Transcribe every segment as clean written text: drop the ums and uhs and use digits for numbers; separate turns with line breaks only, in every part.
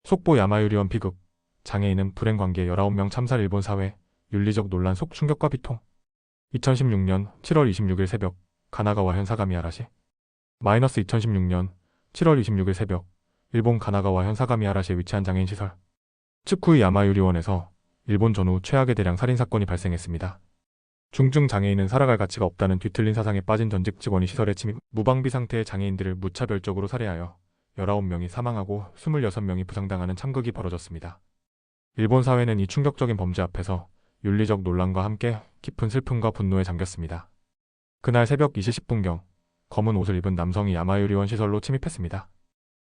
속보 야마유리원 비극, 장애인은 불행관계 19명 참살 일본 사회, 윤리적 논란 속 충격과 비통. 2016년 7월 26일 새벽, 가나가와 현사가미하라시. 2016년 7월 26일 새벽, 일본 가나가와 현사가미하라시에 위치한 장애인 시설 츠쿠이 야마유리원에서 일본 전후 최악의 대량 살인사건이 발생했습니다. 중증 장애인은 살아갈 가치가 없다는 뒤틀린 사상에 빠진 전직 직원이 시설에 침입, 무방비 상태의 장애인들을 무차별적으로 살해하여 19명이 사망하고 26명이 부상당하는 참극이 벌어졌습니다. 일본 사회는 이 충격적인 범죄 앞에서 윤리적 논란과 함께 깊은 슬픔과 분노에 잠겼습니다. 그날 새벽 2시 10분경 검은 옷을 입은 남성이 야마유리원 시설로 침입했습니다.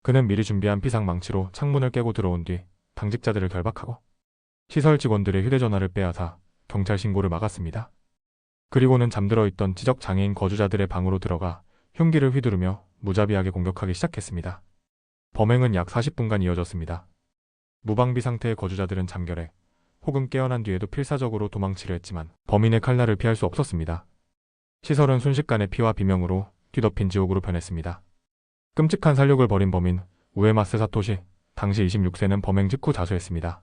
그는 미리 준비한 피상망치로 창문을 깨고 들어온 뒤 당직자들을 결박하고 시설 직원들의 휴대전화를 빼앗아 경찰 신고를 막았습니다. 그리고는 잠들어 있던 지적 장애인 거주자들의 방으로 들어가 흉기를 휘두르며 무자비하게 공격하기 시작했습니다. 범행은 약 40분간 이어졌습니다. 무방비 상태의 거주자들은 잠결에 혹은 깨어난 뒤에도 필사적으로 도망치려 했지만 범인의 칼날을 피할 수 없었습니다. 시설은 순식간에 피와 비명으로 뒤덮인 지옥으로 변했습니다. 끔찍한 살육을 벌인 범인 우에마스 사토시, 당시 26세는 범행 직후 자수했습니다.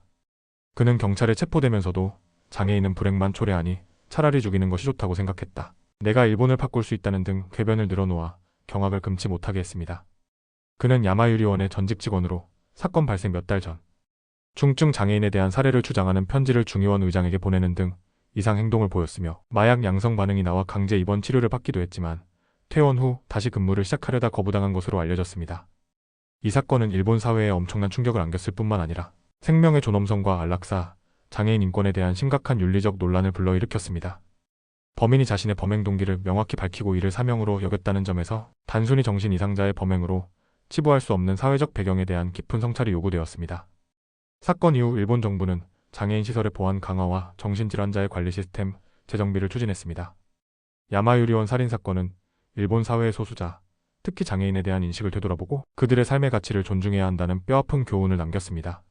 그는 경찰에 체포되면서도 장애인은 불행만 초래하니 차라리 죽이는 것이 좋다고 생각했다. 내가 일본을 바꿀 수 있다는 등 궤변을 늘어놓아 경악을 금치 못하게 했습니다. 그는 야마유리원의 전직 직원으로 사건 발생 몇 달 전 중증 장애인에 대한 사례를 주장하는 편지를 중의원 의장에게 보내는 등 이상 행동을 보였으며 마약 양성 반응이 나와 강제 입원 치료를 받기도 했지만 퇴원 후 다시 근무를 시작하려다 거부당한 것으로 알려졌습니다. 이 사건은 일본 사회에 엄청난 충격을 안겼을 뿐만 아니라 생명의 존엄성과 안락사, 장애인 인권에 대한 심각한 윤리적 논란을 불러일으켰습니다. 범인이 자신의 범행 동기를 명확히 밝히고 이를 사명으로 여겼다는 점에서 단순히 정신 이상자의 범행으로 치부할 수 없는 사회적 배경에 대한 깊은 성찰이 요구되었습니다. 사건 이후 일본 정부는 장애인 시설의 보안 강화와 정신질환자의 관리 시스템 재정비를 추진했습니다. 야마유리원 살인사건은 일본 사회의 소수자, 특히 장애인에 대한 인식을 되돌아보고 그들의 삶의 가치를 존중해야 한다는 뼈아픈 교훈을 남겼습니다.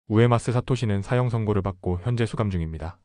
우에마스 사토시는 사형 선고를 받고 현재 수감 중입니다.